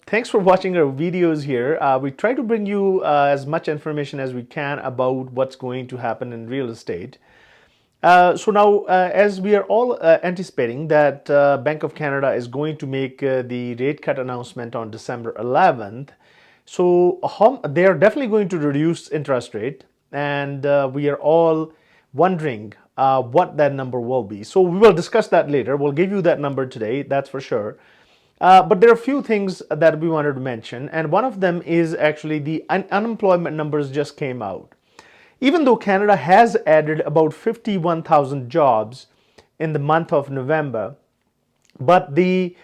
Thanks for watching our videos here. We try to bring you as much information as we can about what's going to happen in real estate. So now, as we are all anticipating that Bank of Canada is going to make the rate cut announcement on December 11th, so they are definitely going to reduce interest rate, and we are all wondering what that number will be. So we will discuss that later. We'll give you that number today, that's for sure. But there are a few things that we wanted to mention, and one of them is actually the unemployment numbers just came out. Even though Canada has added about 51,000 jobs in the month of November, but the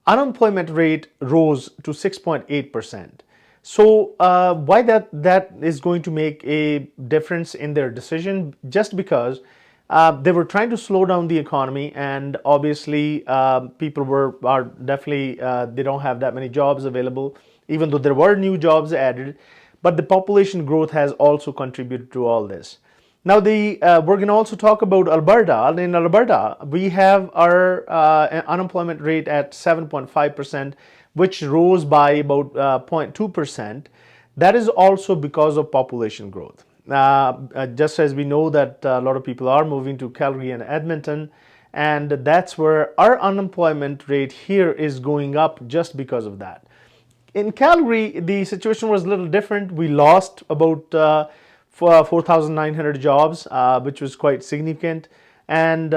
unemployment rate rose to 6.8%. So why that is going to make a difference in their decision? Just because they were trying to slow down the economy, and obviously people are definitely they don't have that many jobs available, even though there were new jobs added. But the population growth has also contributed to all this. Now, we're going to also talk about Alberta. In Alberta, we have our unemployment rate at 7.5%, which rose by about 0.2%. That is also because of population growth. Just as we know that a lot of people are moving to Calgary and Edmonton, and that's where our unemployment rate here is going up just because of that. In Calgary, the situation was a little different. We lost about 4,900 jobs, which was quite significant. And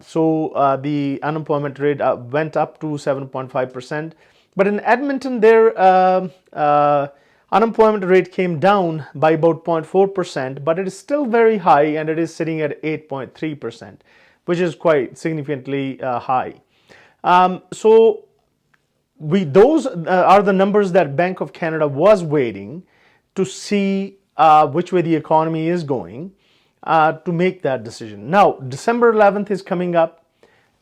so the unemployment rate went up to 7.5%. But in Edmonton, their unemployment rate came down by about 0.4%, but it is still very high, and it is sitting at 8.3%, which is quite significantly high. Those are the numbers that Bank of Canada was waiting to see which way the economy is going to make that decision. Now, December 11th is coming up,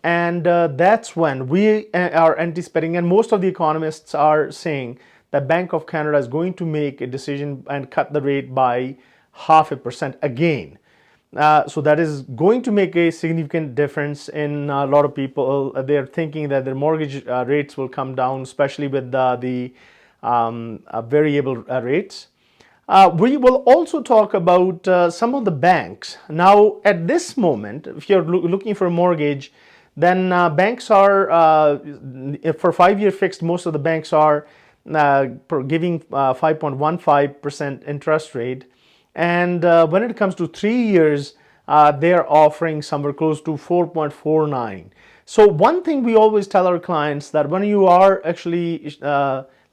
and that's when we are anticipating, and most of the economists are saying that Bank of Canada is going to make a decision and cut the rate by 0.5% again. So that is going to make a significant difference in a lot of people. They're thinking that their mortgage rates will come down, especially with the variable rates. We will also talk about some of the banks. Now, at this moment, if you're looking for a mortgage, then banks are, for 5-year fixed, most of the banks are giving 5.15% interest rate. And when it comes to 3 years, they're offering somewhere close to 4.49. So one thing we always tell our clients that when you are actually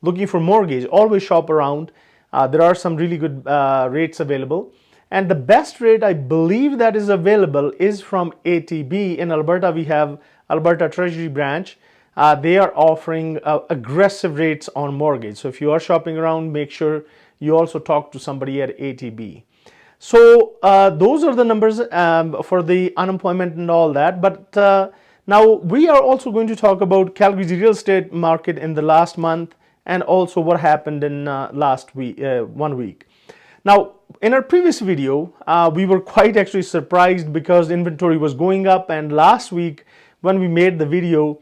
looking for mortgage, always shop around. There are some really good rates available. And the best rate I believe that is available is from ATB. In Alberta, we have Alberta Treasury Branch. They are offering aggressive rates on mortgage. So if you are shopping around, make sure you also talk to somebody at ATB. So those are the numbers for the unemployment and all that. But now we are also going to talk about Calgary's real estate market in the last month, and also what happened in last week, 1 week. Now, in our previous video, we were quite actually surprised because inventory was going up, and last week when we made the video,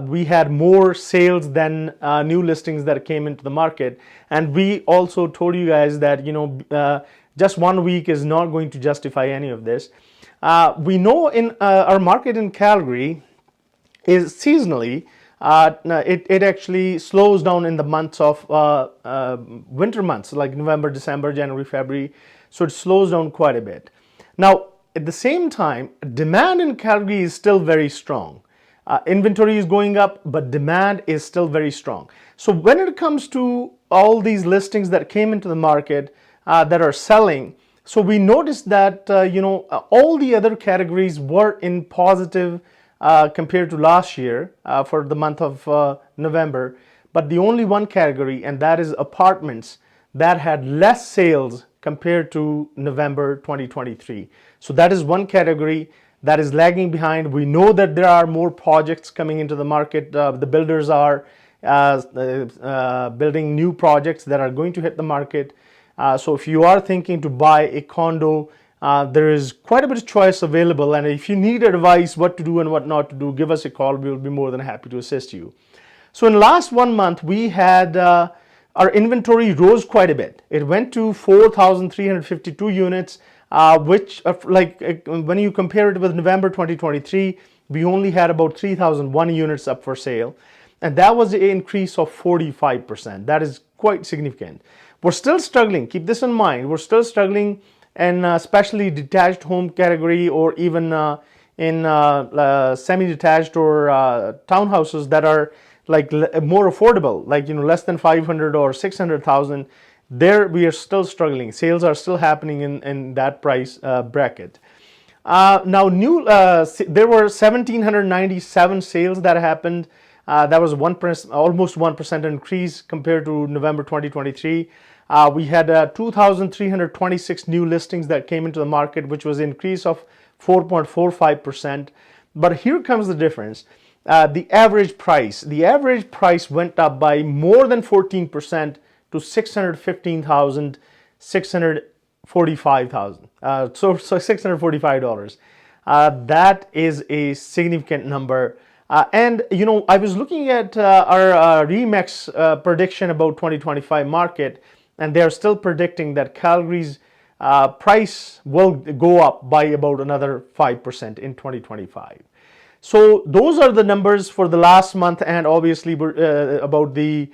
we had more sales than new listings that came into the market. And we also told you guys that, just 1 week is not going to justify any of this. We know in our market in Calgary is seasonally, it actually slows down in the months of winter months, like November, December, January, February. So it slows down quite a bit. Now, at the same time, demand in Calgary is still very strong. Inventory is going up, but demand is still very strong. So when it comes to all these listings that came into the market that are selling, so we noticed that all the other categories were in positive compared to last year for the month of November, but the only one category, and that is apartments, that had less sales compared to November 2023. So that is one category that is lagging behind. We know that there are more projects coming into the market. The builders are building new projects that are going to hit the market. So if you are thinking to buy a condo, there is quite a bit of choice available. And if you need advice what to do and what not to do, give us a call. We will be more than happy to assist you. So in last 1 month, we had our inventory rose quite a bit. It went to 4,352 units, which when you compare it with November 2023, we only had about 3,001 units up for sale. And that was an increase of 45%. That is quite significant. We're still struggling. Keep this in mind. We're still struggling in especially detached home category, or even in semi-detached or townhouses that are like more affordable, like less than 500 or 600,000. There we are still struggling. Sales are still happening in that price bracket. Now there were 1,797 sales that happened. That was almost 1% increase compared to November 2023. We had 2,326 new listings that came into the market, which was an increase of 4.45%. But here comes the difference. The average price went up by more than 14% to $615,645. So $645. That is a significant number. And I was looking at our Remax prediction about 2025 market, and they are still predicting that Calgary's price will go up by about another 5% in 2025. So those are the numbers for the last month, and obviously about the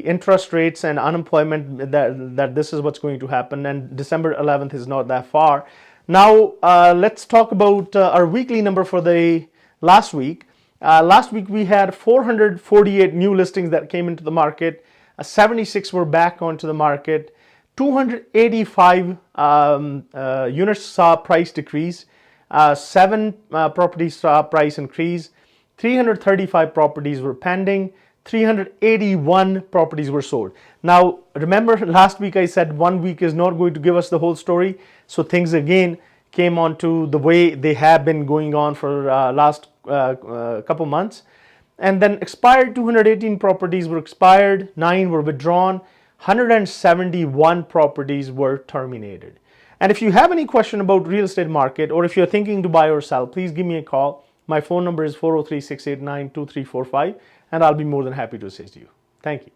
interest rates and unemployment, that this is what's going to happen, and December 11th is not that far. Now let's talk about our weekly number for the last week. Last week we had 448 new listings that came into the market. 76 were back onto the market. 285 units saw price decrease. 7 properties saw price increase. 335 properties were pending. 381 properties were sold. Now, remember last week I said 1 week is not going to give us the whole story. So things again came on to the way they have been going on for last couple months. And then expired 218 properties were expired, 9 were withdrawn, 171 properties were terminated. And if you have any question about real estate market, or if you're thinking to buy or sell, please give me a call. My phone number is 403-689-2345, and I'll be more than happy to assist you. Thank you.